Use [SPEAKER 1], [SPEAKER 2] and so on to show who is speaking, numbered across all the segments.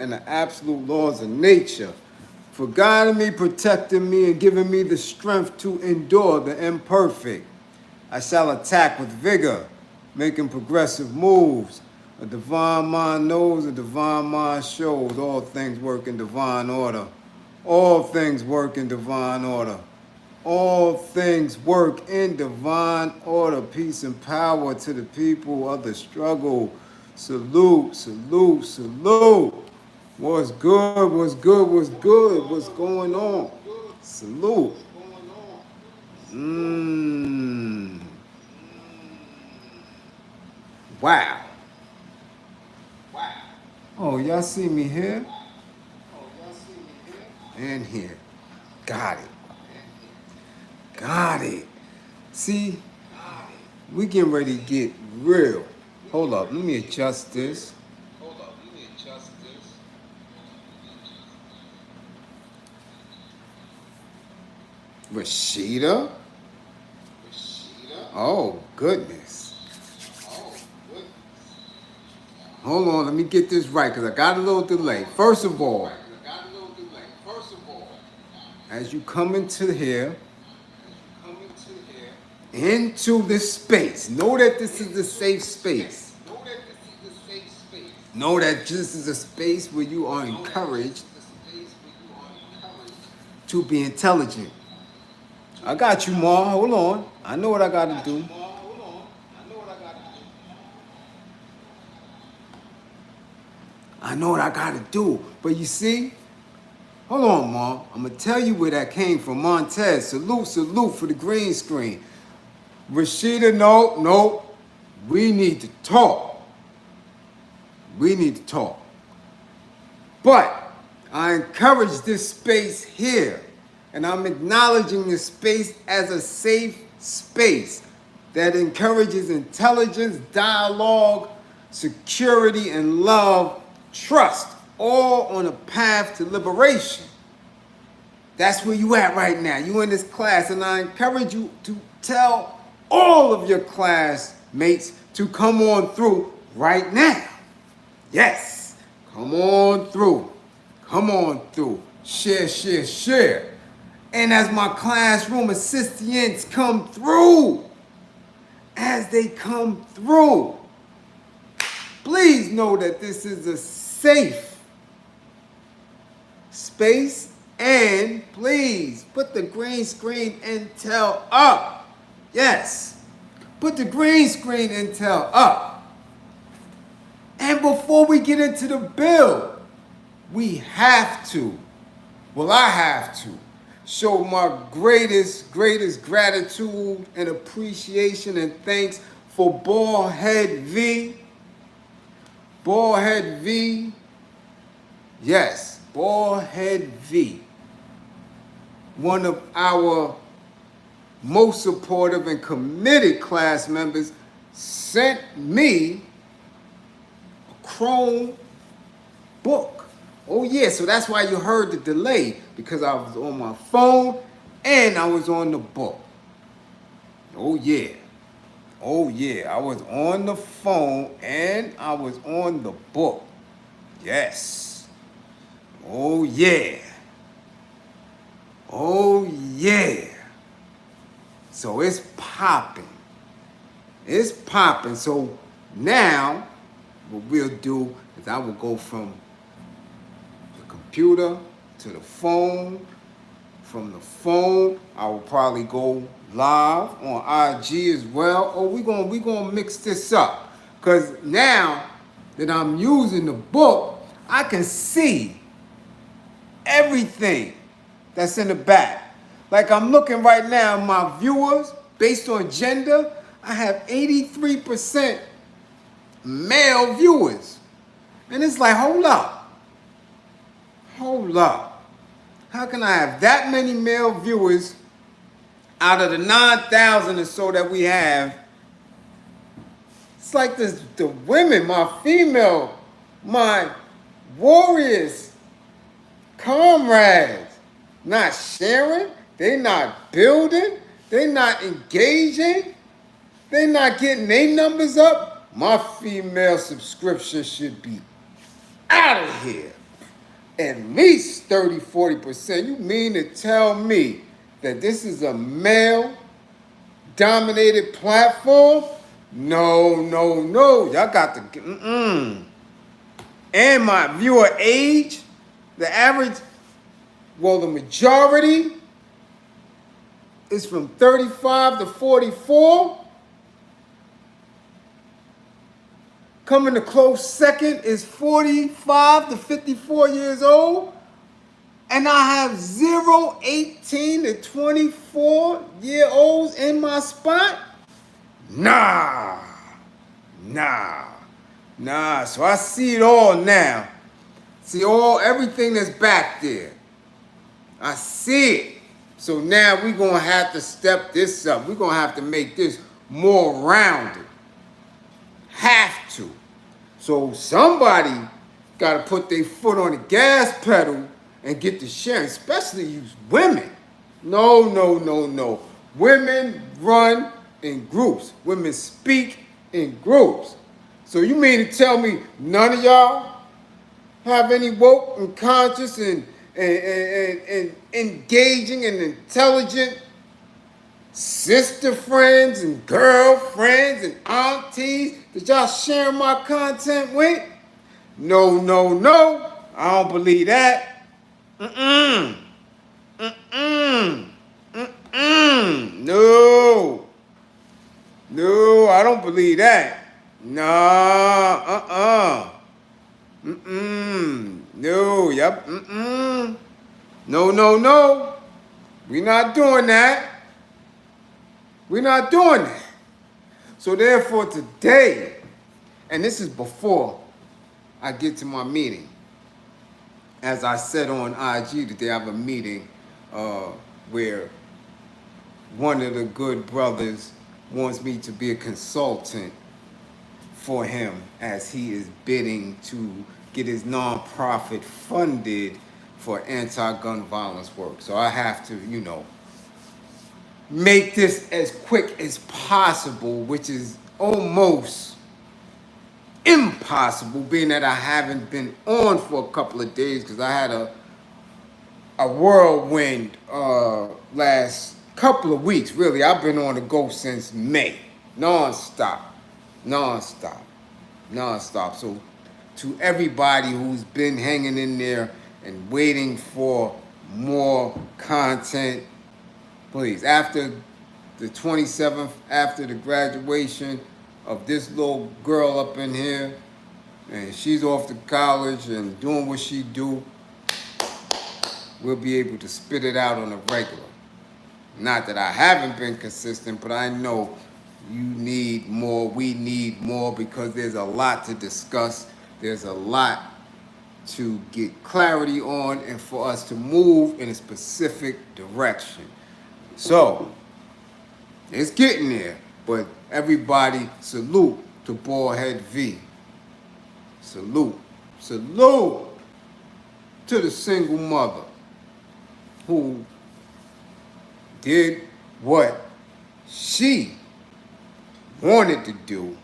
[SPEAKER 1] and the absolute laws of nature, for guiding me, protecting me, and giving me the strength to endure the imperfect. I shall attack with vigor, making progressive moves. A divine mind knows, a divine mind shows. All things work in divine order. All things work in divine order. All things work in divine order. Peace and power to the people of the struggle. Salute, salute, salute. What's good? What's good? What's good? What's going on? Salute. Mmm. Wow. Oh, y'all see me here? And here. Got it. Got it. See, we getting ready to get real. Hold up, let me adjust this. Rashida? Oh, goodness. Hold on, let me get this right because I got a little delay. First of all, as you come into here, into this space, know that this is a safe space. Know that this is a space where you are encouraged to be intelligent. I got you, Ma. Hold on. I know what I got to do. I know what I got to do. But you see, hold on, Ma. I'm going to tell you where that came from. Montez, salute, salute for the green screen. Rashida, no. We need to talk. We need to talk. But I encourage this space here. And I'm acknowledging this space as a safe space that encourages intelligence, dialogue, security, and love, trust, all on a path to liberation. That's where you at right now. You in this class, and I encourage you to tell all of your classmates to come on through right now. Yes, come on through. Come on through. Share, share, share. And as my classroom assistants come through, as they come through, please know that this is a safe space, and please put the green screen intel up. Yes, put the green screen intel up. And before we get into the bill, we have to, I have to, show my greatest gratitude and appreciation and thanks for Ballhead V. Ballhead V. Yes, Ballhead V. One of our most supportive and committed class members sent me a Chrome book. Oh yeah, so that's why you heard the delay, because I was on my phone and I was on the book. Oh yeah, I was on the phone and I was on the book. Yes. Oh yeah. So it's popping. So now what we'll do is I will go from computer to the phone. From the phone, I will probably go live on IG as well. Oh, we gonna mix this up, cause now that I'm using the book, I can see everything that's in the back. Like I'm looking right now, my viewers based on gender, I have 83% male viewers, and it's like, hold up. How can I have that many male viewers out of the 9,000 or so that we have? It's like this, the women, my warriors, comrades, not sharing, they not building, they not engaging, they not getting their numbers up. My female subscription should be out of here. at least 30, 40%. You mean to tell me that this is a male-dominated platform? No, no, no. Y'all got to, And my viewer age, the average, well, the majority is from 35 to 44. Coming to close second is 45 to 54 years old. And I have 18 to 24-year-olds in my spot? Nah. So I see it all now. See everything that's back there. I see it. So now we're going to have to step this up. We're going to have to make this more rounded. Have to. So somebody got to put their foot on the gas pedal and get to sharing, especially you women. No. Women run in groups. Women speak in groups. So you mean to tell me none of y'all have any woke and conscious and engaging and intelligent sister friends and girlfriends and aunties that y'all share my content with? No. I don't believe that. No, I don't believe that. Nah, No, yep, No. We're not doing that. So therefore today, and this is before I get to my meeting. As I said on IG today, I have a meeting where one of the good brothers wants me to be a consultant for him as he is bidding to get his nonprofit funded for anti-gun violence work. So I have to, make this as quick as possible, which is almost impossible, being that I haven't been on for a couple of days because I had a whirlwind last couple of weeks. Really, I've been on the go since May, non-stop. So to everybody who's been hanging in there and waiting for more content, please, after the 27th, after the graduation of this little girl up in here, and she's off to college and doing what she do, we'll be able to spit it out on a regular. Not that I haven't been consistent, but I know you need more, we need more, because there's a lot to discuss. There's a lot to get clarity on and for us to move in a specific direction. So, it's getting there, but everybody salute to Ballhead V. Salute to the single mother who did what she wanted to do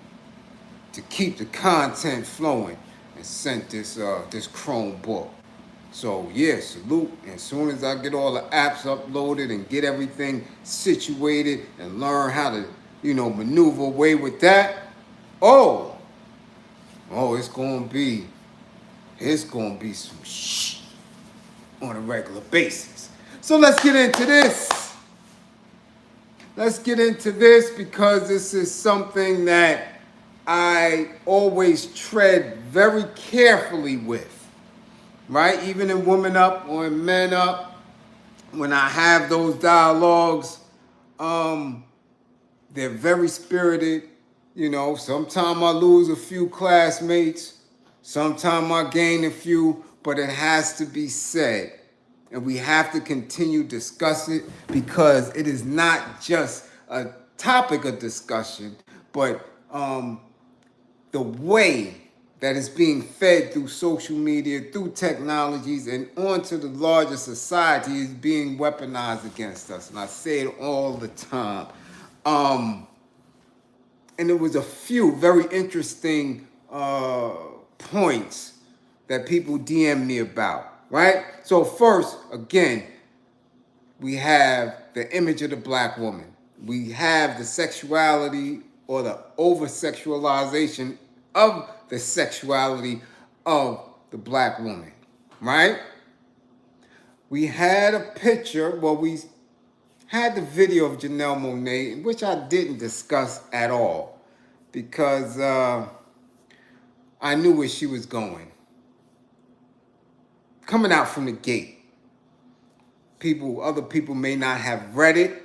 [SPEAKER 1] to keep the content flowing and sent this Chrome book. So yeah, salute. And as soon as I get all the apps uploaded and get everything situated and learn how to, maneuver away with that, it's gonna be some shit on a regular basis. So let's get into this. Because this is something that I always tread very carefully with. Right? Even in Women Up or in Men Up, when I have those dialogues, they're very spirited. Sometimes I lose a few classmates. Sometimes I gain a few, but it has to be said. And we have to continue to discuss it because it is not just a topic of discussion, but the way that is being fed through social media, through technologies, and onto the larger society is being weaponized against us. And I say it all the time. And there was a few very interesting points that people DM me about. right? So first, again, we have the image of the black woman. We have the sexuality or the over-sexualization of the sexuality of the black woman, right? We had a picture, well, we had the video of Janelle Monáe, which I didn't discuss at all because I knew where she was going. Coming out from the gate. Other people may not have read it,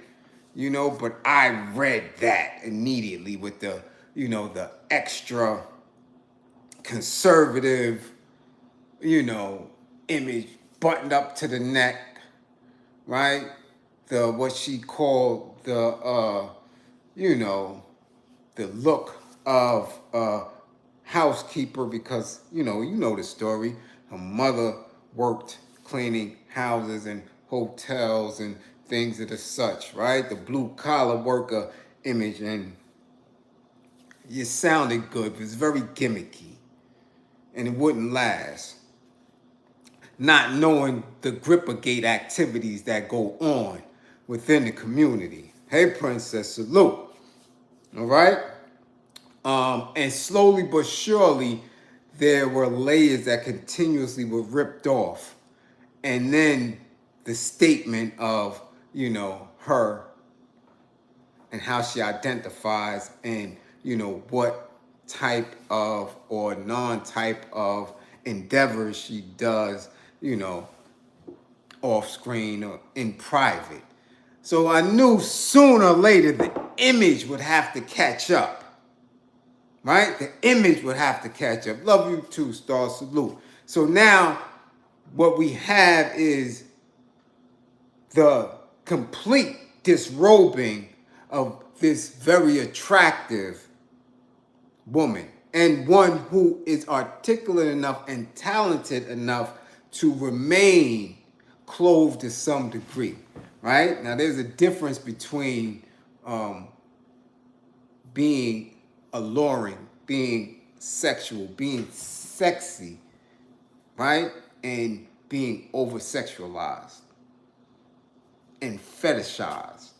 [SPEAKER 1] but I read that immediately with the, the extra conservative, image buttoned up to the neck, right? What she called the look of a housekeeper because, you know the story. Her mother worked cleaning houses and hotels and things of the such, right? The blue collar worker image, and it sounded good, but it's very gimmicky and it wouldn't last. Not knowing the Grippergate activities that go on within the community. Hey, Princess, salute. All right? And slowly but surely, there were layers that continuously were ripped off. And then the statement of, her and how she identifies and, what type of or non-type of endeavors she does, off screen or in private. So I knew sooner or later the image would have to catch up. Right? The image would have to catch up. Love you too, Star Salute. So now what we have is the complete disrobing of this very attractive woman, and one who is articulate enough and talented enough to remain clothed to some degree, right? Now, there's a difference between being alluring, being sexual, being sexy, right? And being over-sexualized and fetishized.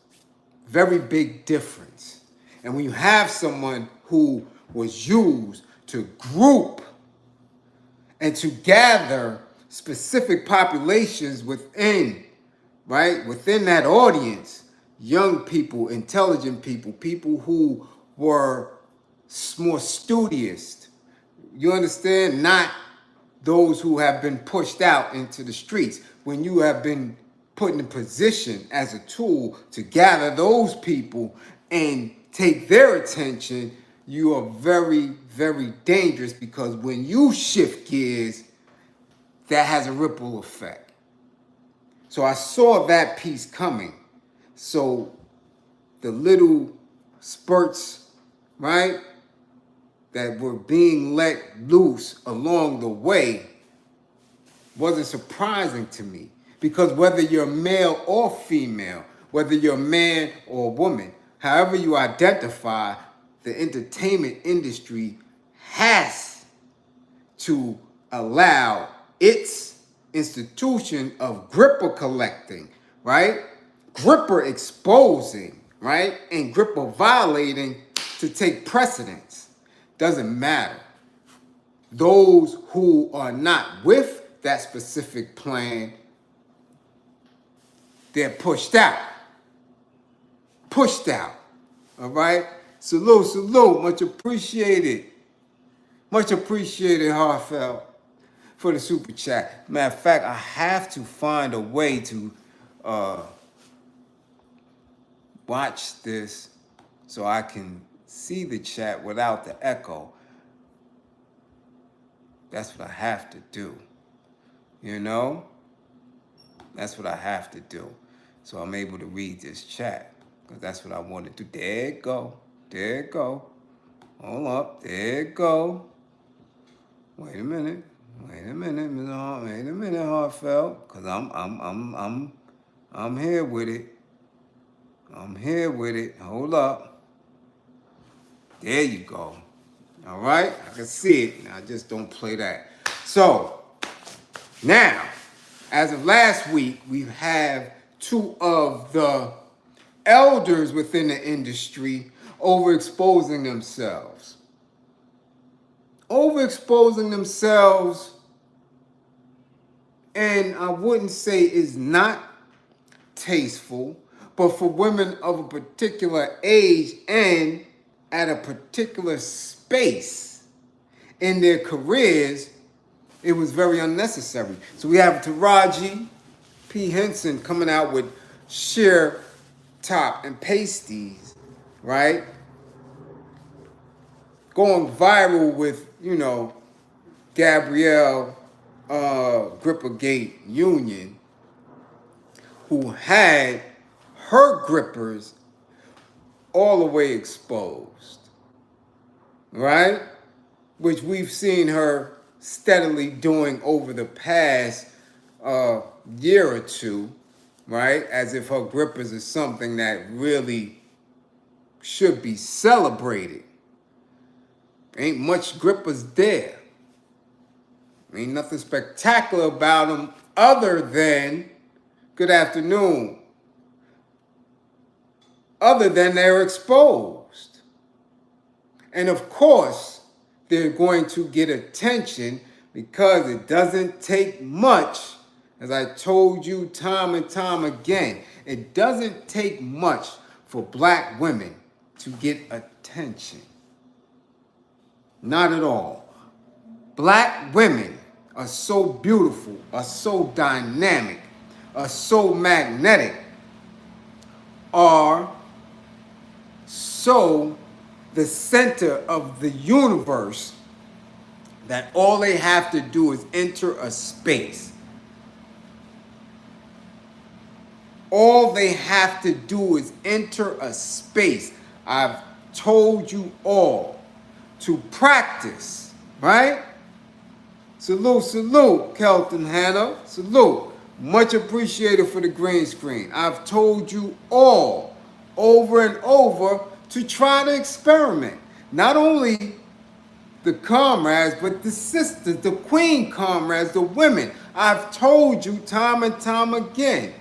[SPEAKER 1] Very big difference. And when you have someone who was used to group and to gather specific populations within, right, within that audience, young people, intelligent people, people who were more studious, you understand? Not those who have been pushed out into the streets. When you have been put in a position as a tool to gather those people and take their attention, you are very, very dangerous, because when you shift gears, that has a ripple effect. So I saw that piece coming. So the little spurts, right, that were being let loose along the way wasn't surprising to me. Because whether you're male or female, whether you're a man or a woman, however you identify, the entertainment industry has to allow its institution of gripper collecting, right? Gripper exposing, right? And gripper violating to take precedence. Doesn't matter. Those who are not with that specific plan, they're pushed out. Pushed out. All right? Salute, salute. Much appreciated. Much appreciated, heartfelt, for the super chat. Matter of fact, I have to find a way to watch this so I can see the chat without the echo. That's what I have to do. That's what I have to do. So I'm able to read this chat, because that's what I want to do. There it go. There it go. Hold up. There it go. Wait a minute. Wait a minute, Mr. Hart. Wait a minute, heartfelt. Because I'm here with it. I'm here with it. Hold up. There you go. All right? I can see it. Now, I just don't play that. So, now, as of last week, we have two of the elders within the industry overexposing themselves. Overexposing themselves, and I wouldn't say is not tasteful, but for women of a particular age and at a particular space in their careers, it was very unnecessary. So we have Taraji P. Henson coming out with sheer top and pasties, right? Going viral with, Gabrielle Grippergate Union, who had her grippers all the way exposed, right? Which we've seen her steadily doing over the past year or two, right? As if her grippers is something that really should be celebrated. Ain't much grippers there. Ain't nothing spectacular about them other than good afternoon. Other than they're exposed. And of course, they're going to get attention because it doesn't take much, as I told you time and time again, it doesn't take much for black women to get attention. Not at all. Black women are so beautiful, are so dynamic, are so magnetic, are so the center of the universe that all they have to do is enter a space. All they have to do is enter a space. I've told you all to practice, right? Salute, Kelton Hannah. Salute. Much appreciated for the green screen. I've told you all over and over to try to experiment. Not only the comrades, but the sisters, the queen comrades, the women. I've told you time and time again,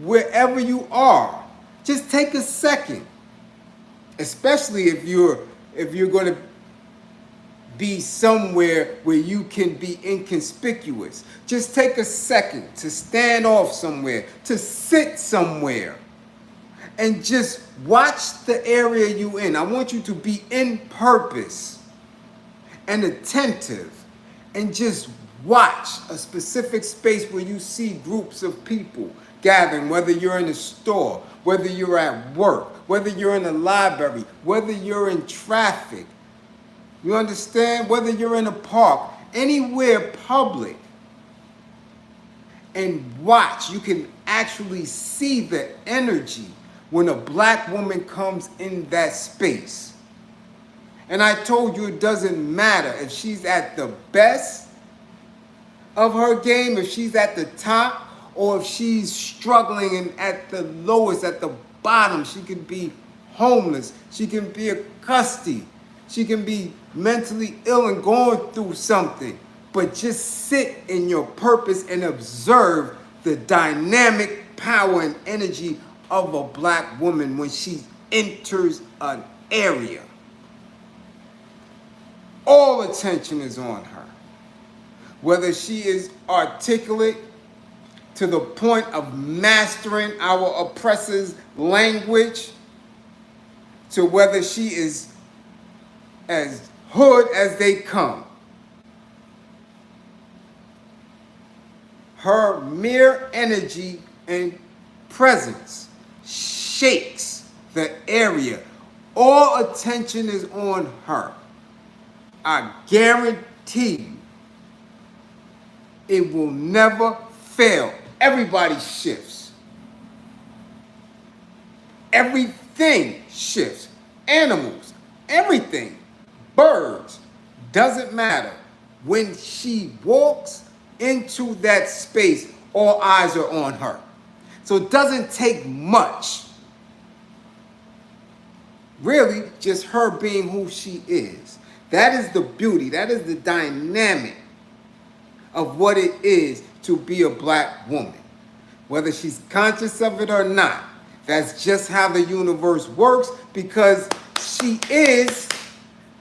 [SPEAKER 1] wherever you are, just take a second, especially if you're going to be somewhere where you can be inconspicuous. Just take a second to stand off somewhere, to sit somewhere, and just watch the area you're in. I want you to be in purpose and attentive and just watch a specific space where you see groups of people gathering, whether you're in a store, whether you're at work, whether you're in a library, whether you're in traffic. You understand? Whether you're in a park, anywhere public, and watch. You can actually see the energy when a black woman comes in that space. And I told you it doesn't matter if she's at the best of her game, if she's at the top, or if she's struggling and at the lowest, at the bottom. She can be homeless. She can be a custody. She can be mentally ill and going through something. But just sit in your purpose and observe the dynamic power and energy of a black woman when she enters an area. All attention is on her. Whether she is articulate to the point of mastering our oppressor's language, to whether she is as hood as they come. Her mere energy and presence shakes the area. All attention is on her. I guarantee you, it will never fail. Everybody shifts. Everything shifts. Animals, everything. Birds, doesn't matter. When she walks into that space, all eyes are on her. So it doesn't take much. Really, just her being who she is. That is the beauty. That is the dynamic of what it is to be a black woman, whether she's conscious of it or not. That's just how the universe works, because she is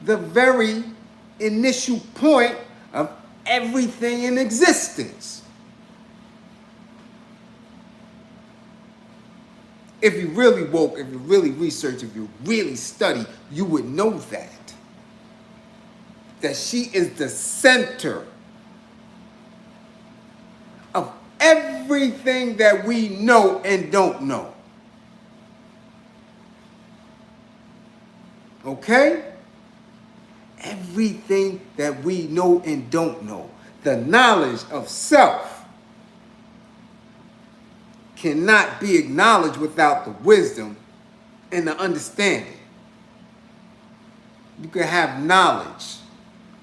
[SPEAKER 1] the very initial point of everything in existence. If you really woke, if you really research, if you really study, you would know that she is the center of everything that we know and don't know. Okay? Everything that we know and don't know. The knowledge of self cannot be acknowledged without the wisdom and the understanding. You can have knowledge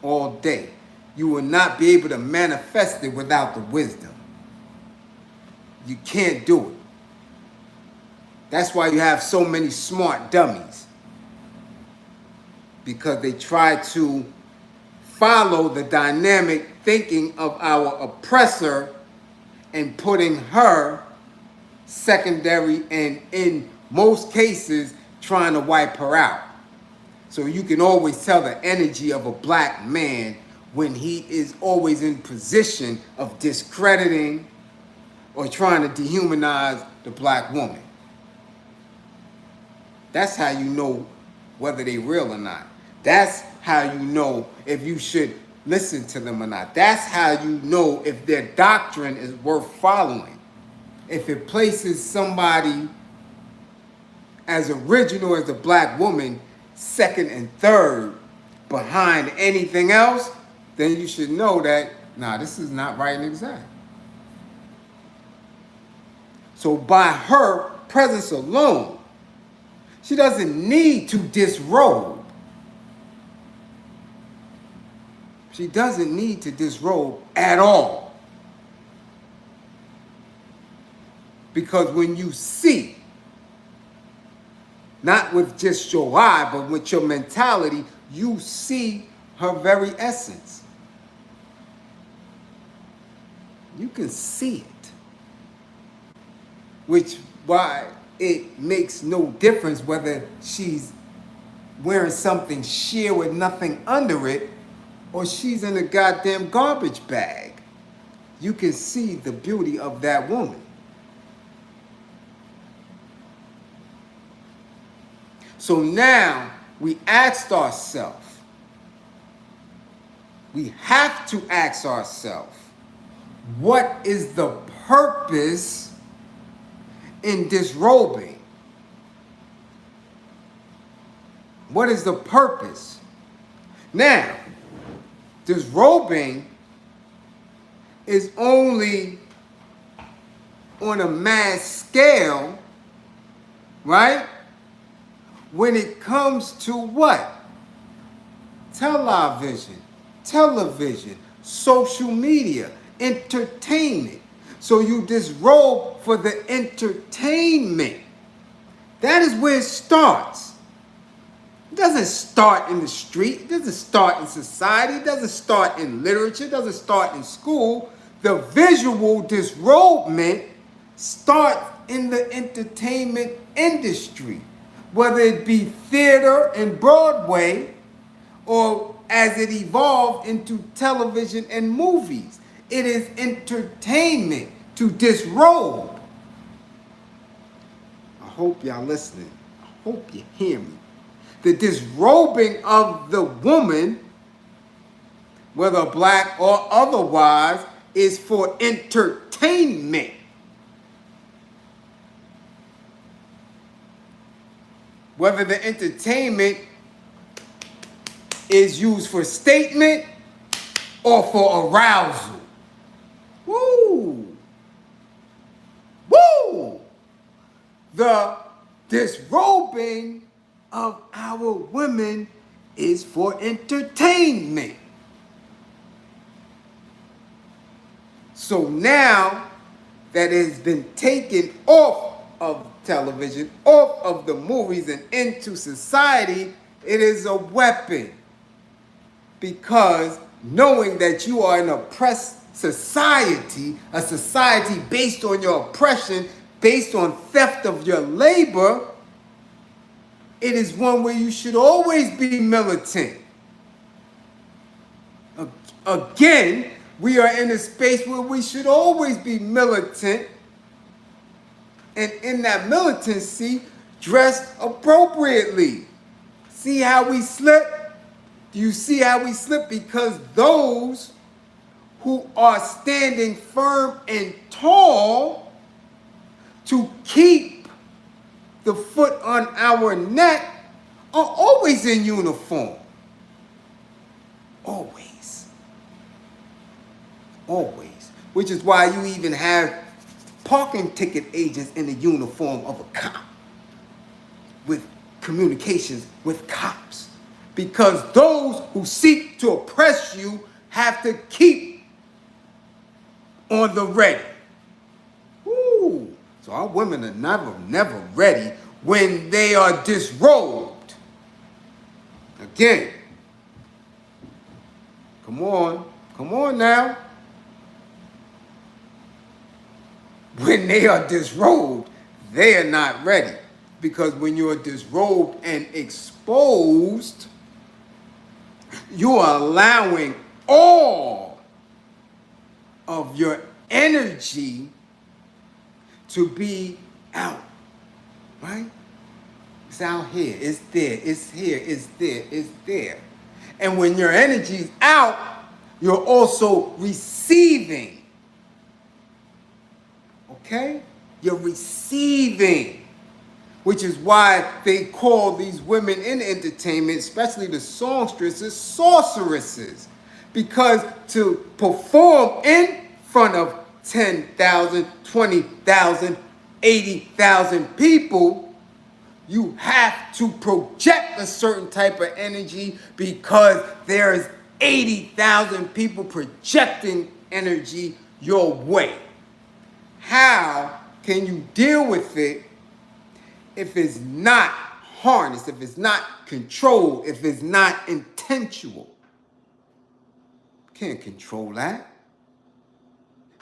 [SPEAKER 1] all day. You will not be able to manifest it without the wisdom. You can't do it. That's why you have so many smart dummies. Because they try to follow the dynamic thinking of our oppressor and putting her secondary, and in most cases trying to wipe her out. So you can always tell the energy of a black man when he is always in position of discrediting or trying to dehumanize the black woman. That's how you know whether they real or not. That's how you know if you should listen to them or not. That's how you know if their doctrine is worth following. If it places somebody as original as a black woman, second and third behind anything else, then you should know that, nah, this is not right and exact. So by her presence alone, she doesn't need to disrobe. She doesn't need to disrobe at all. Because when you see, not with just your eye, but with your mentality, you see her very essence. You can see it. Which why it makes no difference whether she's wearing something sheer with nothing under it or she's in a goddamn garbage bag. You can see the beauty of that woman. So now we asked ourselves, we have to ask ourselves, what is the purpose in disrobing? What is the purpose? Now, disrobing is only on a mass scale, right? When it comes to what? Television, social media, entertainment. So you disrobe for the entertainment. That is where it starts. It doesn't start in the street. It doesn't start in society. It doesn't start in literature. It doesn't start in school. The visual disrobement starts in the entertainment industry, whether it be theater and Broadway or as it evolved into television and movies. It is entertainment to disrobe. I hope y'all listening. I hope you hear me. The disrobing of the woman, whether black or otherwise, is for entertainment. Whether the entertainment is used for statement or for arousal. Woo! Woo! The disrobing of our women is for entertainment. So now that it has been taken off of television, off of the movies and into society, it is a weapon. Because knowing that you are an oppressed society, a society based on your oppression, based on theft of your labor, it is one where you should always be militant. Again, we are in a space where we should always be militant, and in that militancy, dressed appropriately. See how we slip? Do you see how we slip? Because those who are standing firm and tall to keep the foot on our neck are always in uniform. Always. Always. Which is why you even have parking ticket agents in the uniform of a cop with communications with cops. Because those who seek to oppress you have to keep on the ready. Woo. So our women are never ready when they are disrobed. Again, come on now. When they are disrobed, they are not ready. Because when you are disrobed and exposed, you are allowing all of your energy to be out, right? It's out here, it's there, it's here, it's there, it's there. And when your energy's out, you're also receiving. Okay? You're receiving. Which is why they call these women in entertainment, especially the songstresses, sorceresses. Because to perform in front of 10,000, 20,000, 80,000 people, you have to project a certain type of energy because there's 80,000 people projecting energy your way. How can you deal with it if it's not harnessed, if it's not controlled, if it's not intentional? Can't control that.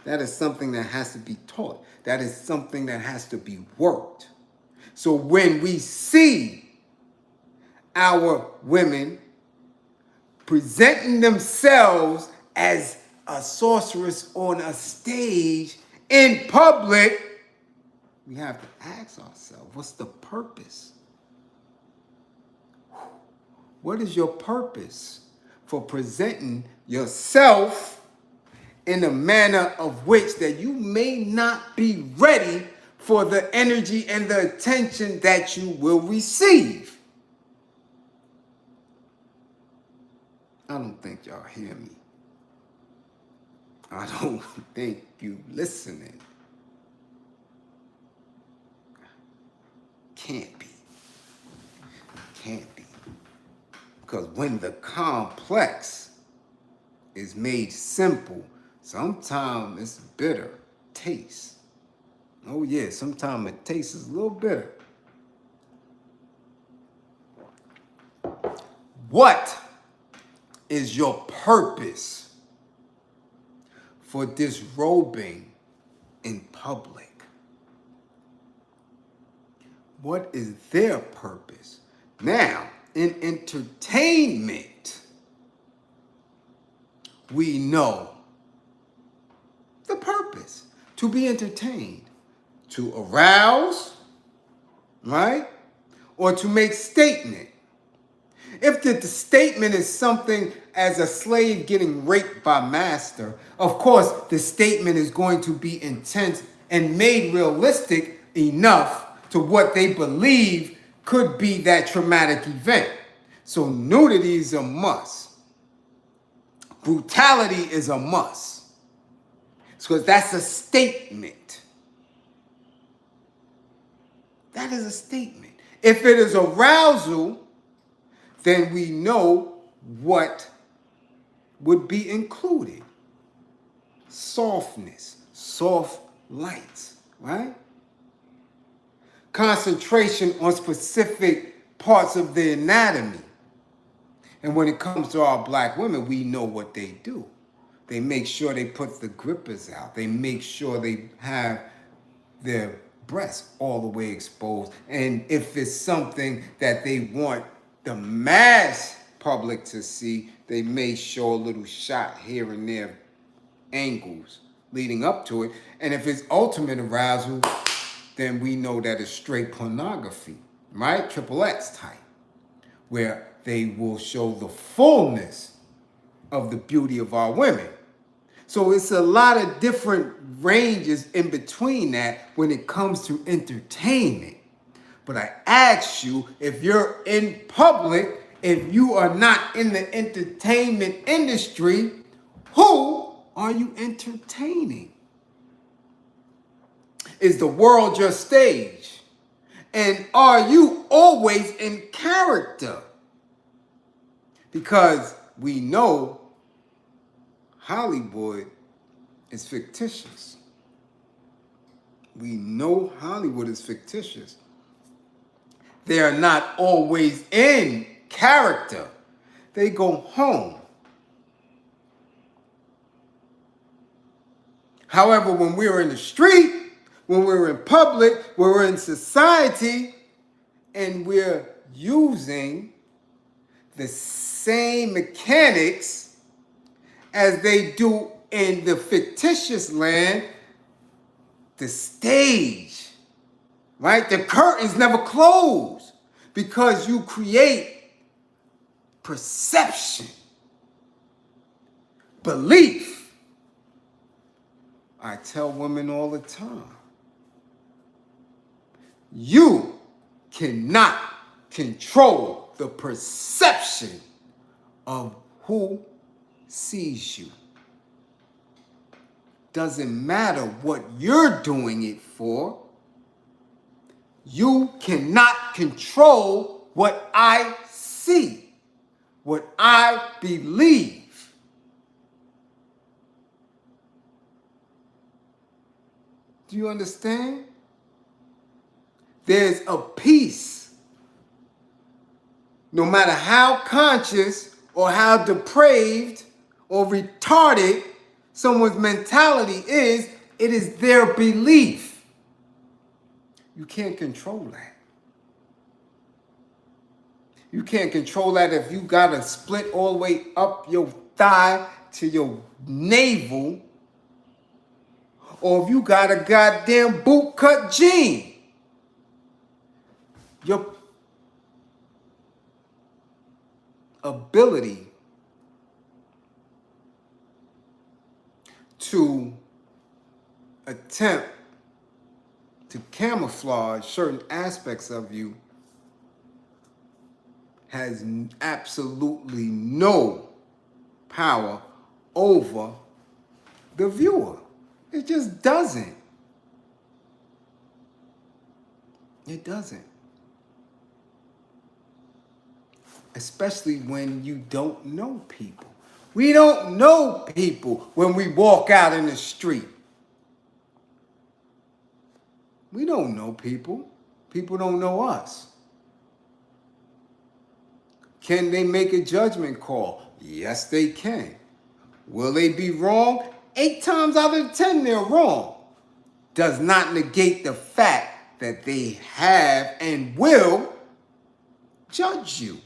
[SPEAKER 1] That is something that has to be taught. That is something that has to be worked. So when we see our women presenting themselves as a sorceress on a stage in public, we have to ask ourselves, what's the purpose? What is your purpose for presenting yourself in a manner of which that you may not be ready for the energy and the attention that you will receive? I don't think y'all hear me. I don't think you listening. Can't be. Can't be. Because when the complex is made simple, sometimes it's bitter taste. Oh yeah, sometimes it tastes a little bitter. What is your purpose for disrobing in public? What is their purpose? Now, in entertainment, we know the purpose: to be entertained, to arouse, right? Or to make statement. If the statement is something as a slave getting raped by master, of course, the statement is going to be intense and made realistic enough to what they believe could be that traumatic event. So nudity is a must. Brutality is a must. Because that's a statement. That is a statement. If it is arousal, then we know what would be included. Softness, soft lights, right? Concentration on specific parts of the anatomy. And when it comes to our black women, we know what they do. They make sure they put the grippers out. They make sure they have their breasts all the way exposed. And if it's something that they want the mass public to see, they may show a little shot here and there, angles leading up to it. And if it's ultimate arousal, then we know that it's straight pornography, right? Triple X type, where they will show the fullness of the beauty of our women. So it's a lot of different ranges in between that when it comes to entertainment. But I ask you, if you're in public, if you are not in the entertainment industry, who are you entertaining? Is the world your stage? And are you always in character? Because we know Hollywood is fictitious. We know Hollywood is fictitious. They are not always in character. They go home. However, when we're in the street, when we're in public, when we're in society, and we're using the same mechanics as they do in the fictitious land, the stage, right? The curtains never close because you create perception, belief. I tell women all the time, you cannot control the perception of who sees you. Doesn't matter what you're doing it for. You cannot control what I see, what I believe. Do you understand? There's a peace. No matter how conscious or how depraved or retarded someone's mentality is, it is their belief. You can't control that. You can't control that if you got a split all the way up your thigh to your navel, or if you got a goddamn bootcut jean. Your ability to attempt to camouflage certain aspects of you has absolutely no power over the viewer. It just doesn't. It doesn't. Especially when you don't know people. We don't know people when we walk out in the street. We don't know people. People don't know us. Can they make a judgment call? Yes, they can. Will they be wrong? 8 times out of 10, they're wrong. Does not negate the fact that they have and will judge you.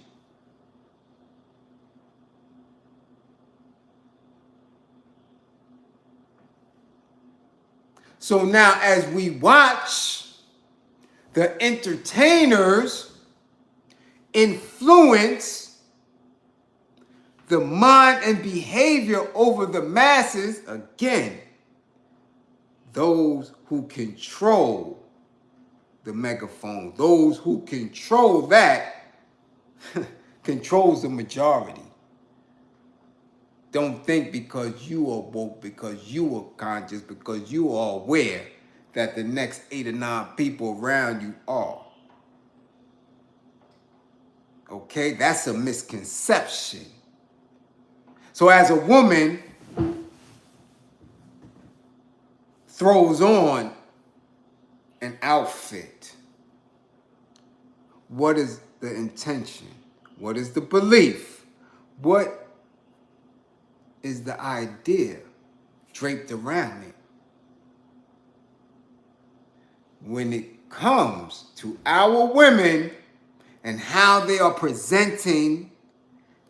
[SPEAKER 1] So now as we watch the entertainers influence the mind and behavior over the masses, again, those who control the megaphone, those who control that, controls the majority. Don't think because you are woke, because you are conscious, because you are aware that the next 8 or 9 people around you are. Okay, that's a misconception. So as a woman throws on an outfit, what is the intention? What is the belief? What is the idea draped around it. When it comes to our women and how they are presenting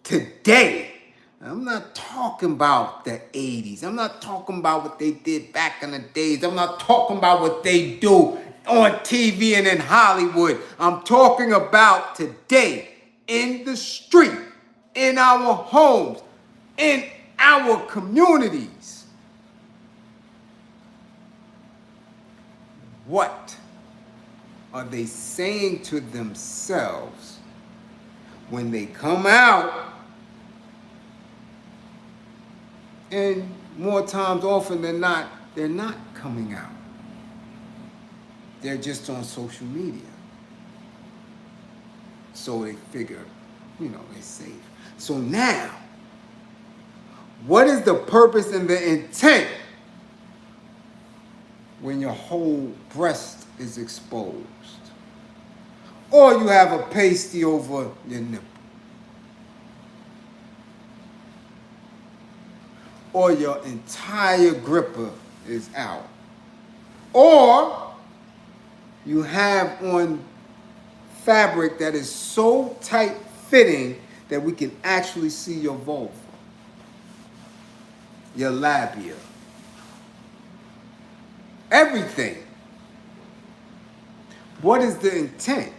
[SPEAKER 1] today, I'm not talking about the 80s. I'm not talking about what they did back in the days. I'm not talking about what they do on TV and in Hollywood. I'm talking about today, in the street, in our homes, in our communities. What are they saying to themselves when they come out? And more times often than not, they're not coming out. They're just on social media. So they figure, they're safe. So now, what is the purpose and the intent when your whole breast is exposed? Or you have a pasty over your nipple? Or your entire gripper is out? Or you have on fabric that is so tight fitting that we can actually see your vulva, your labia, everything. What is the intent?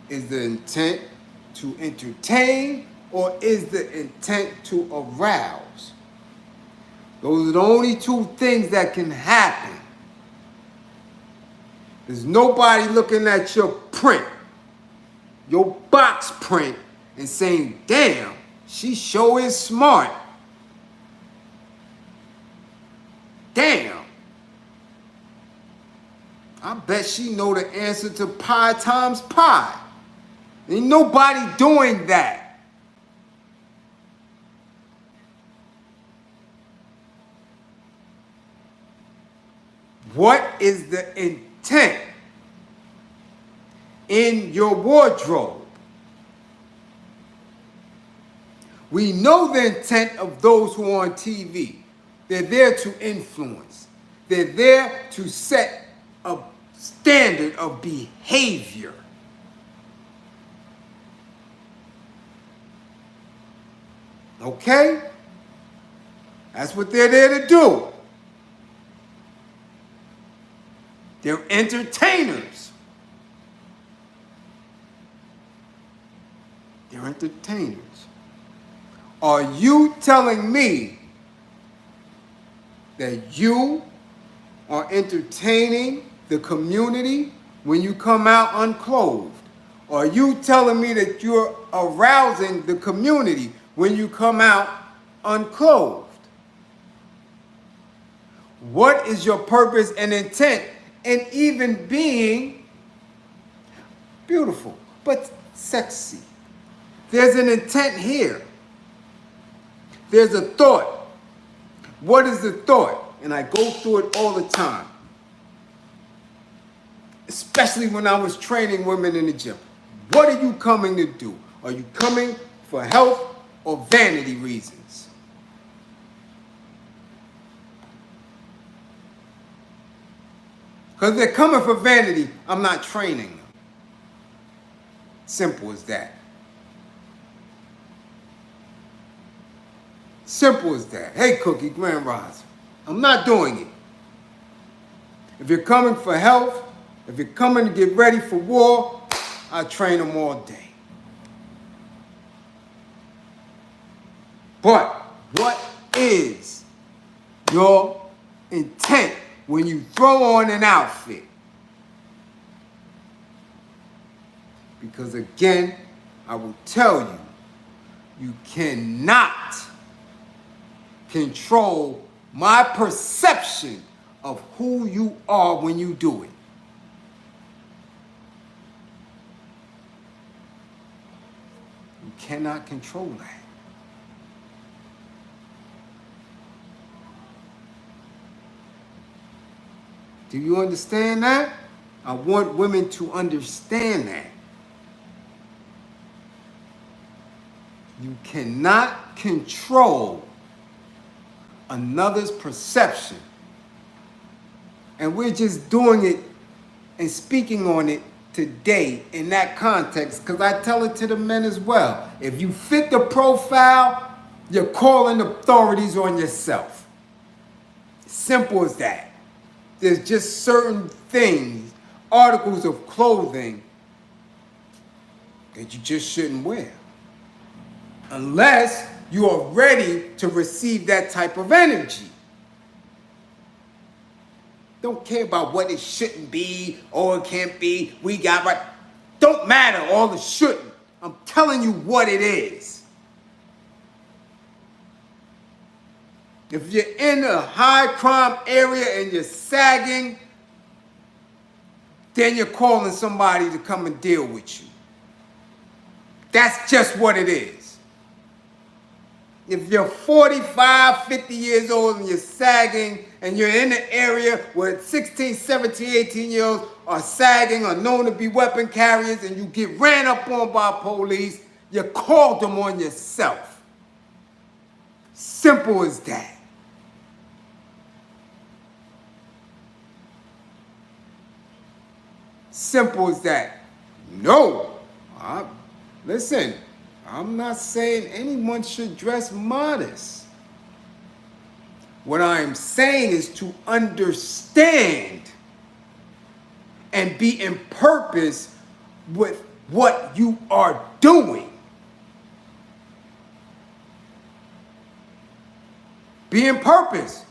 [SPEAKER 1] Is the intent to entertain, or is the intent to arouse? Those are the only two things that can happen. There's nobody looking at your print, your box print, and saying, damn, she sure is smart. Damn. I bet she know the answer to pi times pi. Ain't nobody doing that. What is the intent in your wardrobe? We know the intent of those who are on TV. They're there to influence. They're there to set a standard of behavior. Okay? That's what they're there to do. They're entertainers. They're entertainers. Are you telling me that you are entertaining the community when you come out unclothed? Or are you telling me that you're arousing the community when you come out unclothed? What is your purpose and intent in even being beautiful but sexy? There's an intent here. There's a thought. What is the thought? And I go through it all the time. Especially when I was training women in the gym. What are you coming to do? Are you coming for health or vanity reasons? Because if they're coming for vanity, I'm not training them. Simple as that. Simple as that. Hey, Cookie, Grand Rise. I'm not doing it. If you're coming for health, if you're coming to get ready for war, I train them all day. But what is your intent when you throw on an outfit? Because again, I will tell you, you cannot control my perception of who you are when you do it. You cannot control that. Do you understand that? I want women to understand that. You You cannot control another's perception. And we're just doing it and speaking on it today in that context, because I tell it to the men as well. If you fit the profile, you're calling authorities on yourself. Simple as that. There's just certain things, articles of clothing, that you just shouldn't wear. Unless you are ready to receive that type of energy. Don't care about what it shouldn't be or it can't be. We got right. Don't matter all the shouldn't. I'm telling you what it is. If you're in a high crime area and you're sagging, then you're calling somebody to come and deal with you. That's just what it is. If you're 45, 50 years old and you're sagging and you're in an area where 16, 17, 18-year-olds are sagging or known to be weapon carriers and you get ran up on by police, you called them on yourself. Simple as that. Simple as that. No. Listen, I'm not saying anyone should dress modest. What I'm saying is to understand and be in purpose with what you are doing. Be in purpose.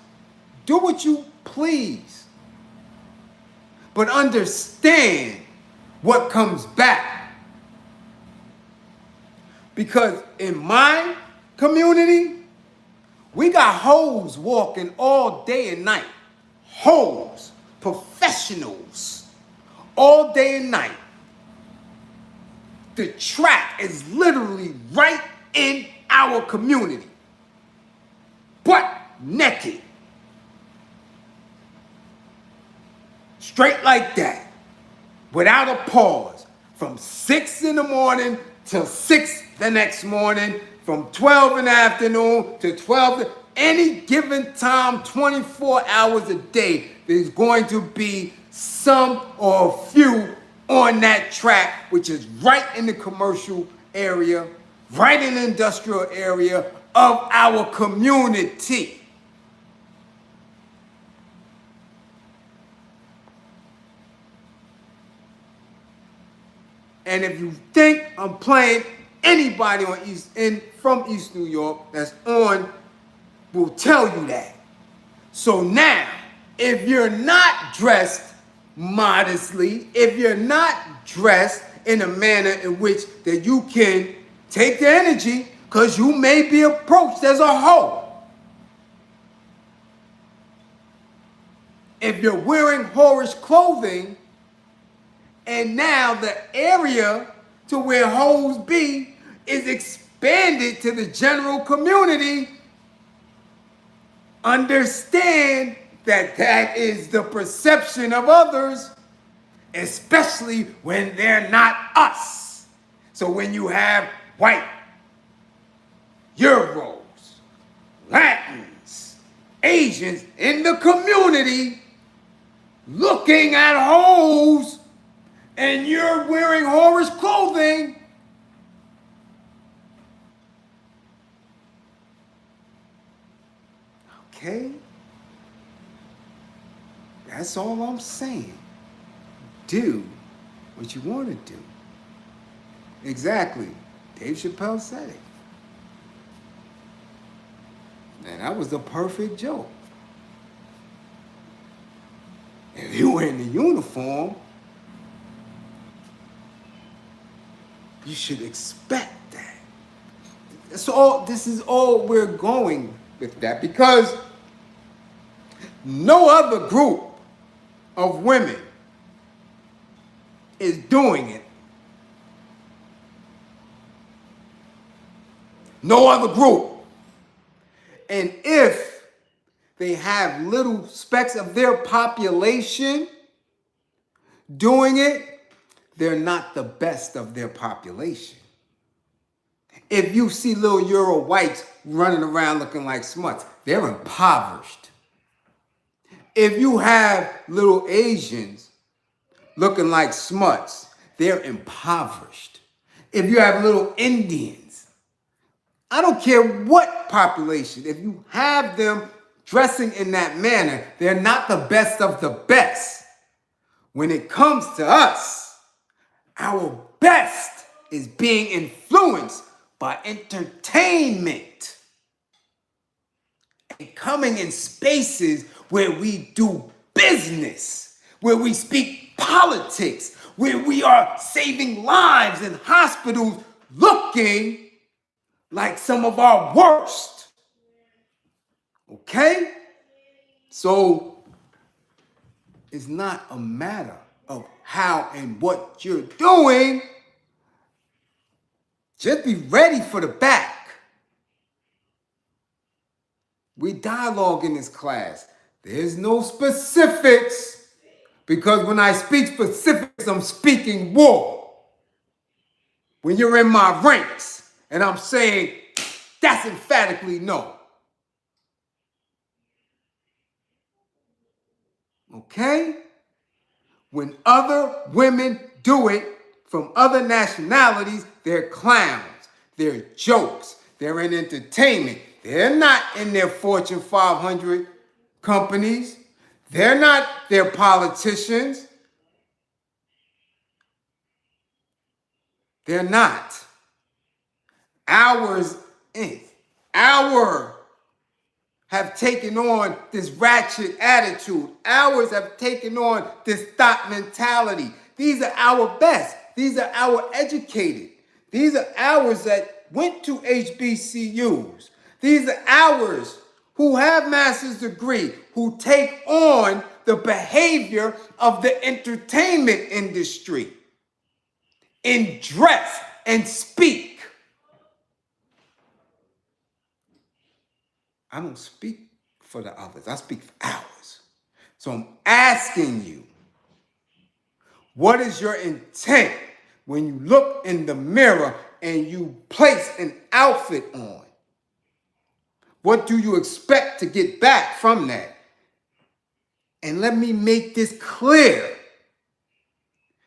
[SPEAKER 1] Do what you please. But understand what comes back. Because in my community, we got hoes walking all day and night. Hoes, professionals, all day and night. The track is literally right in our community. Butt naked. Straight like that. Without a pause. From 6 in the morning till 6 the next morning, from 12 in the afternoon to 12, any given time, 24 hours a day, there's going to be some or a few on that track, which is right in the commercial area, right in the industrial area of our community. And if you think I'm playing, anybody from East New York that's on will tell you that. So now, if you're not dressed modestly, if you're not dressed in a manner in which that you can take the energy, because you may be approached as a hoe. If you're wearing whorish clothing, and now the area to where hoes be is expanded to the general community, understand that that is the perception of others, especially when they're not us. So when you have white, Euros, Latins, Asians in the community looking at hoes and you're wearing whorish clothing, okay? That's all I'm saying. Do what you want to do. Exactly. Dave Chappelle said it. And that was the perfect joke. If you were in the uniform, you should expect that. This is all we're going with that, because no other group of women is doing it. No other group. And if they have little specks of their population doing it, they're not the best of their population. If you see little Euro whites running around looking like smuts, they're impoverished. If you have little Asians looking like smuts, they're impoverished. If you have little Indians, I don't care what population, if you have them dressing in that manner, they're not the best of the best. When it comes to us, our best is being influenced by entertainment and coming in spaces where we do business, where we speak politics, where we are saving lives in hospitals looking like some of our worst. Okay? So it's not a matter of how and what you're doing. Just be ready for the back. We dialogue in this class. There's no specifics, because when I speak specifics, I'm speaking war. When you're in my ranks and I'm saying, that's emphatically no. Okay? When other women do it from other nationalities, they're clowns, they're jokes, they're in entertainment. They're not in their Fortune 500 companies. They're not their politicians. They're not. Ours have taken on this ratchet attitude. Ours have taken on this thought mentality. These are our best. These are our educated. These are ours that went to HBCUs. These are ours who have master's degree, who take on the behavior of the entertainment industry in dress and speak. I don't speak for the others. I speak for ours. So I'm asking you, what is your intent when you look in the mirror and you place an outfit on? What do you expect to get back from that? And let me make this clear.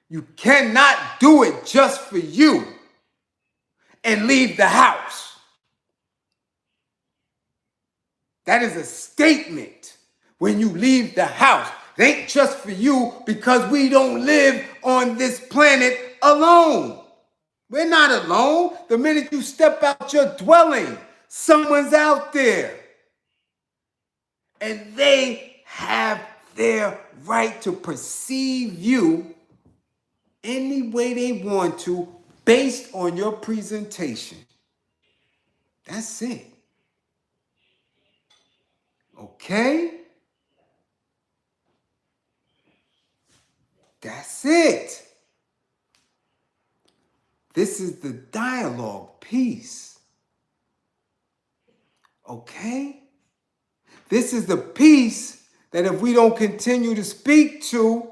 [SPEAKER 1] You cannot do it just for you and leave the house. That is a statement when you leave the house. It ain't just for you, because we don't live on this planet alone. We're not alone. The minute you step out your dwelling, someone's out there. And they have their right to perceive you any way they want to based on your presentation. That's it. Okay? That's it. This is the dialogue piece. Okay? This is the piece that if we don't continue to speak to,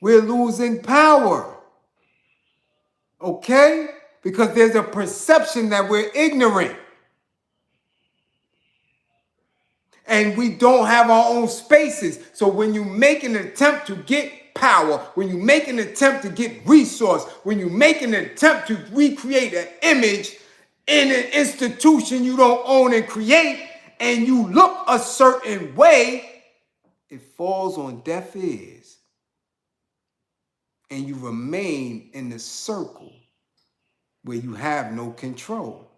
[SPEAKER 1] we're losing power. Okay? Because there's a perception that we're ignorant. And we don't have our own spaces. So when you make an attempt to get power, when you make an attempt to get resource, when you make an attempt to recreate an image in an institution you don't own and create, and you look a certain way, it falls on deaf ears. And you remain in the circle where you have no control.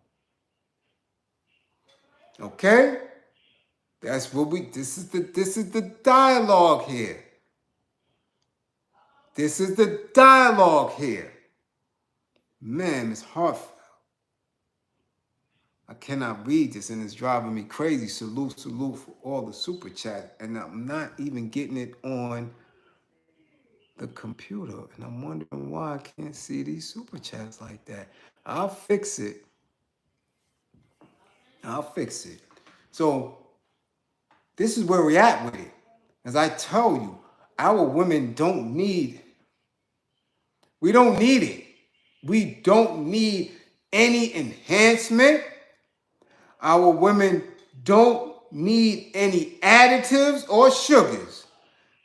[SPEAKER 1] Okay? That's what this is the dialogue here. This is the dialogue here. Man, it's heartfelt. I cannot read this and it's driving me crazy. Salute for all the super chat. And I'm not even getting it on the computer. And I'm wondering why I can't see these super chats like that. I'll fix it. So this is where we're at with it. As I tell you, our women we don't need it. We don't need any enhancement. Our women don't need any additives or sugars.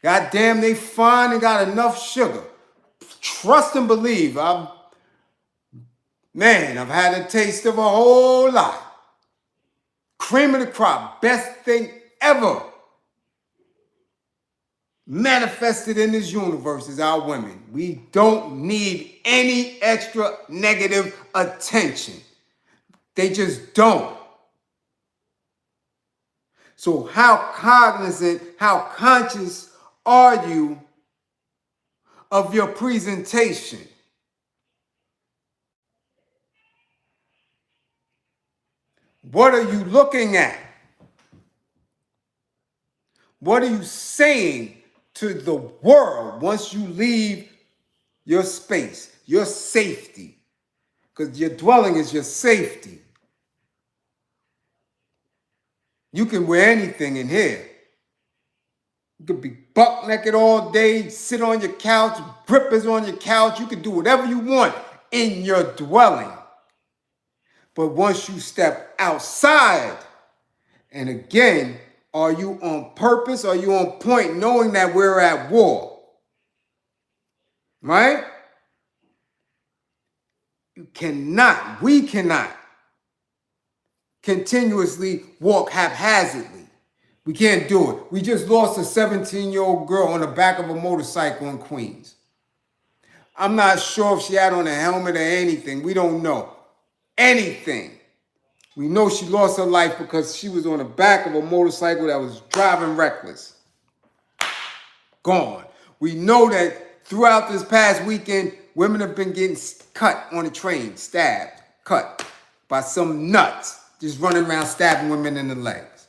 [SPEAKER 1] God damn, they fine and got enough sugar. Trust and believe. I've had a taste of a whole lot. Cream of the crop, best thing ever manifested in this universe is our women. We don't need any extra negative attention. They just don't. So how cognizant, how conscious are you of your presentation? What are you looking at? What are you saying to the world once you leave your space, your safety? Because your dwelling is your safety. You can wear anything in here. You could be buck naked all day, sit on your couch, grippers on your couch. You can do whatever you want in your dwelling. But once you step outside, and again, are you on purpose? Are you on point knowing that we're at war? Right? We cannot continuously walk haphazardly. We can't do it. We just lost a 17-year-old girl on the back of a motorcycle in Queens. I'm not sure if she had on a helmet or anything. We don't know anything. We know she lost her life because she was on the back of a motorcycle that was driving reckless. Gone. We know that throughout this past weekend, women have been getting cut on the train, stabbed, cut by some nuts just running around stabbing women in the legs.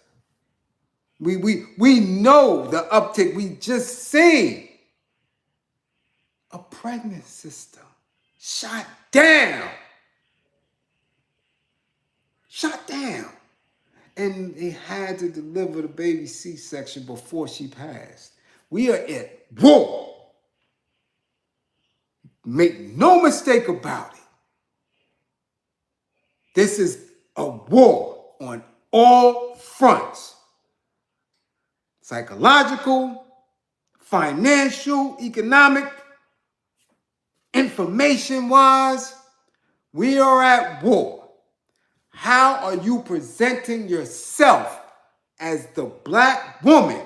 [SPEAKER 1] We know the uptick. We just seen a pregnant sister shot down. Shot down. And they had to deliver the baby C-section before she passed. We are at war. Make no mistake about it. This is a war on all fronts. Psychological, financial, economic, information-wise, we are at war. How are you presenting yourself as the black woman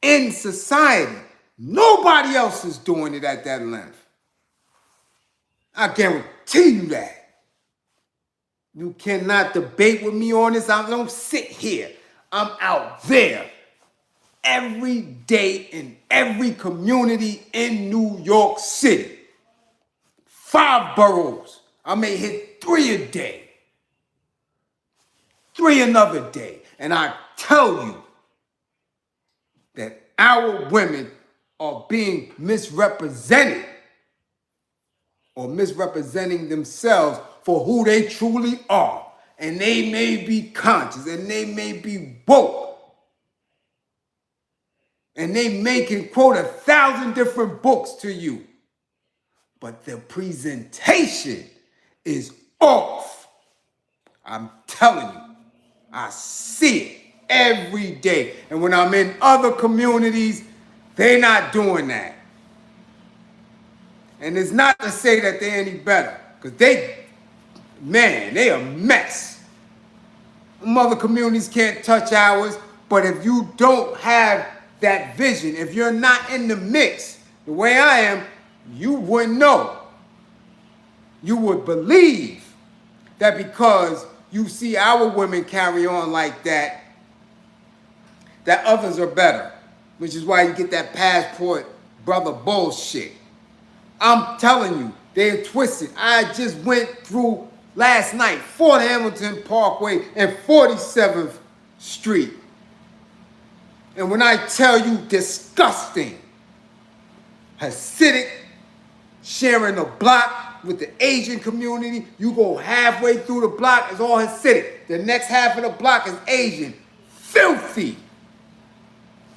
[SPEAKER 1] in society? Nobody else is doing it at that length. I guarantee you that. You cannot debate with me on this. I don't sit here. I'm out there every day in every community in New York City. 5 boroughs. I may hit 3 a day. 3 another day. And I tell you that our women are being misrepresented or misrepresenting themselves for who they truly are. And they may be conscious and they may be woke. And they may can quote 1,000 different books to you. But the presentation is off. I'm telling you, I see it every day. And when I'm in other communities, they're not doing that. And it's not to say that they're any better, because they a mess. Other communities can't touch ours, but if you don't have that vision, if you're not in the mix, the way I am, you wouldn't know. You would believe that because you see our women carry on like that, that others are better, which is why you get that passport brother bullshit. I'm telling you, they're twisted. I just went through last night, Fort Hamilton Parkway and 47th Street. And when I tell you disgusting, Hasidic, sharing a block with the Asian community, you go halfway through the block, it's all Hasidic. The next half of the block is Asian. Filthy.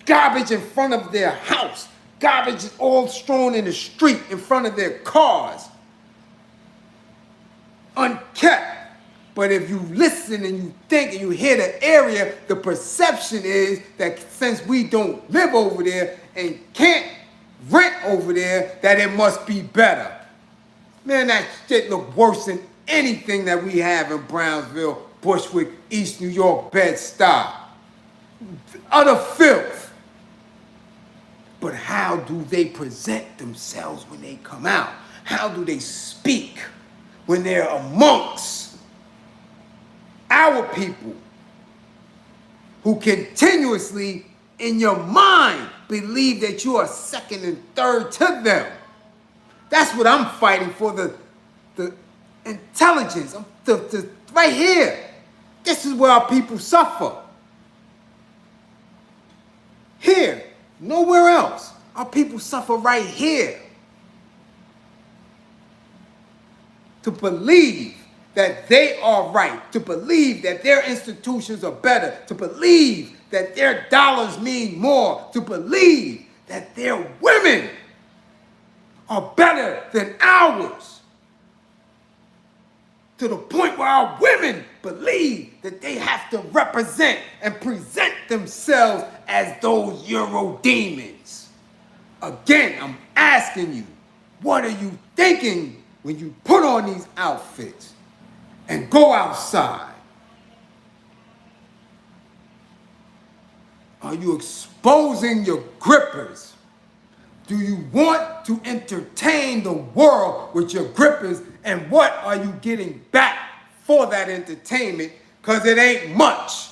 [SPEAKER 1] Garbage in front of their house. Garbage is all strewn in the street in front of their cars. unkept. But if you listen and you think and you hear the area, the perception is that since we don't live over there and can't rent over there, that it must be better. Man, that shit look worse than anything that we have in Brownsville, Bushwick, East New York, Bed-Stuy. Utter filth. But how do they present themselves when they come out? How do they speak when they're amongst our people who continuously, in your mind, believe that you are second and third to them? That's what I'm fighting for, the intelligence. Right here. This is where our people suffer. Here. Nowhere else. Our people suffer right here. To believe that they are right, to believe that their institutions are better, to believe that their dollars mean more, to believe that their women are better than ours. To the point where our women believe that they have to represent and present themselves as those Euro demons. Again, I'm asking you, what are you thinking when you put on these outfits and go outside? Are you exposing your grippers? Do you want to entertain the world with your grippers? And what are you getting back for that entertainment? Because it ain't much.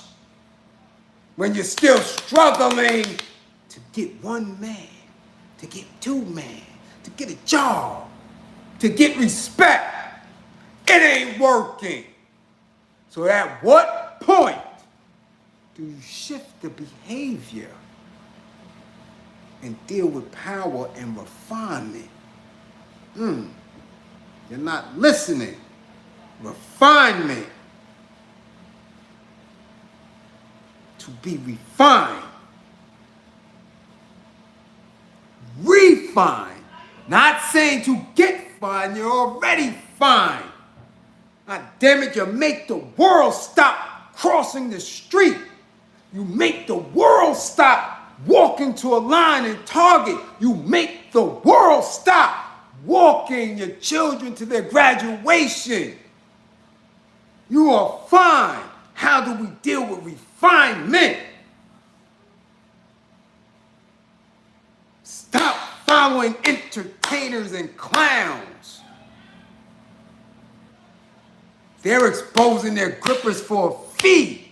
[SPEAKER 1] When you're still struggling to get one man, to get two men, to get a job, to get respect, it ain't working. So at what point do you shift the behavior and deal with power and refinement? You're not listening. Refinement. To be refined. Refine. Not saying to get fine, you're already fine. God damn it, you make the world stop crossing the street. You make the world stop walking to a line in Target. You make the world stop walking your children to their graduation. You are fine. How do we deal with refinement? Stop following entertainers and clowns. They're exposing their grippers for a fee.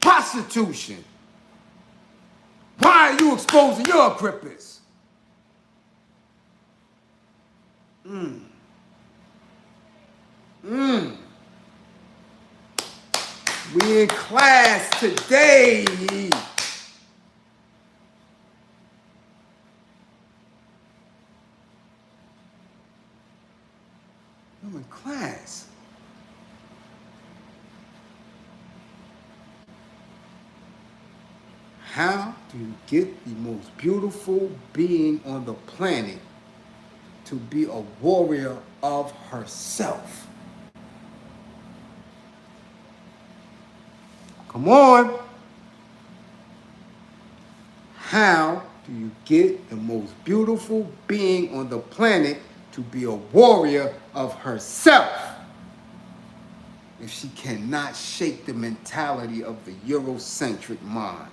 [SPEAKER 1] Prostitution. Why are you exposing your grippers? We in class today. I'm in class. How do you get the most beautiful being on the planet to be a warrior of herself? Come on. How do you get the most beautiful being on the planet to be a warrior of herself if she cannot shake the mentality of the Eurocentric mind?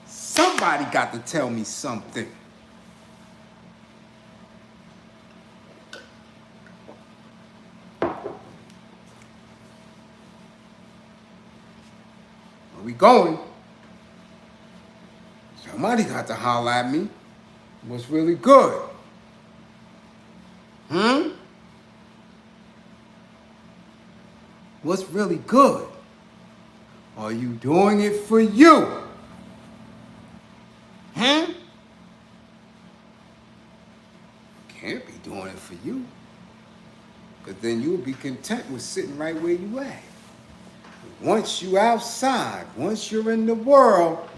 [SPEAKER 1] Somebody got to tell me something. Where we going? Somebody got to holler at me. What's really good? What's really good? Are you doing it for you? Can't be doing it for you. Because then you'll be content with sitting right where you at. Once you outside, once you're in the world,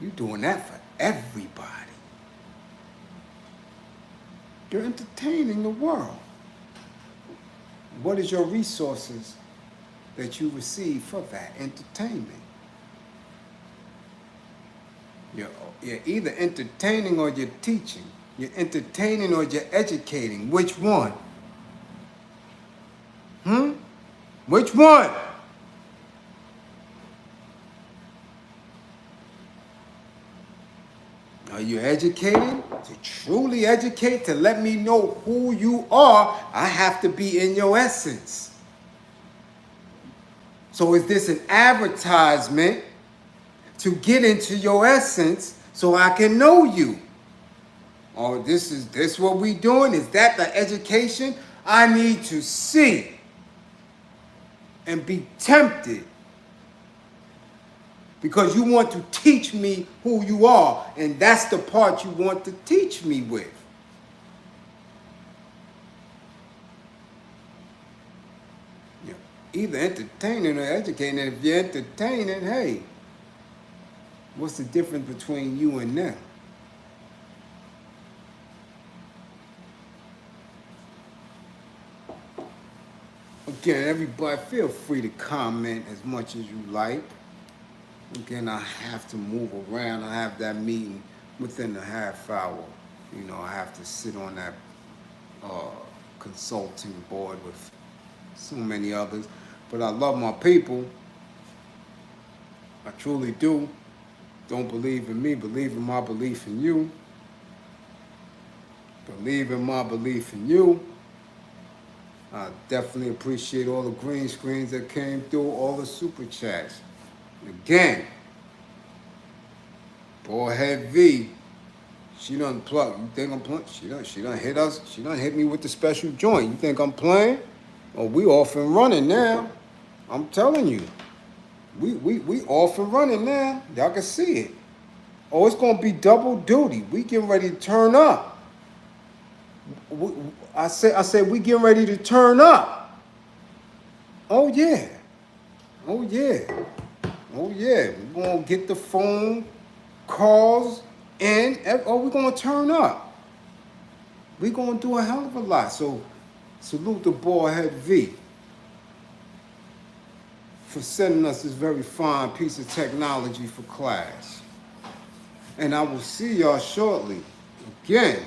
[SPEAKER 1] you're doing that for everybody. You're entertaining the world. What is your resources that you receive for that entertainment? You're either entertaining or you're teaching. You're entertaining or you're educating. Which one? Which one? Are you educating? To truly educate, to let me know who you are, I have to be in your essence. So is this an advertisement to get into your essence so I can know you? Or this what we doing? Is that the education? I need to see and be tempted because you want to teach me who you are, and that's the part you want to teach me with. You're either entertaining or educating, and if you're entertaining, hey, what's the difference between you and them? Again, everybody, feel free to comment as much as you like. Again, I have to move around. I have that meeting within a half hour. You know, I have to sit on that consulting board with so many others. But I love my people. I truly do. Don't believe in me, believe in my belief in you. Believe in my belief in you. I definitely appreciate all the green screens that came through, all the super chats. Again, Boyhead V, she done pluck. You think I'm playing? She done hit us. She done hit me with the special joint. You think I'm playing? Oh, we off and running now. I'm telling you. We off and running now. Y'all can see it. Oh, it's gonna be double duty. We getting ready to turn up. I said we getting ready to turn up. Oh yeah. Oh yeah. Oh yeah. We're gonna get the phone calls in. Oh, we're gonna turn up. We're gonna do a hell of a lot. So salute the Boyhead V for sending us this very fine piece of technology for class. And I will see y'all shortly. Again,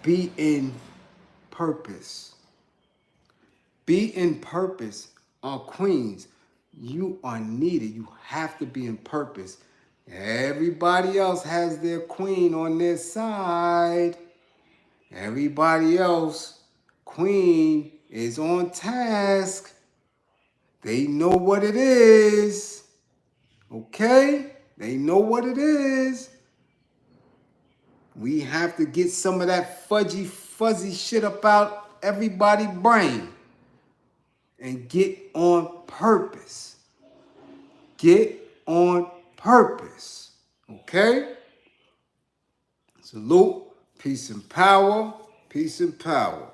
[SPEAKER 1] be in purpose. Be in purpose. Queens, you are needed. You have to be in purpose. Everybody else has their queen on their side. Everybody else, queen, is on task. They know what it is. Okay? They know what it is. We have to get some of that fuzzy shit up out everybody's brain and get on purpose. Get on purpose. Okay? Salute. Peace and power. Peace and power.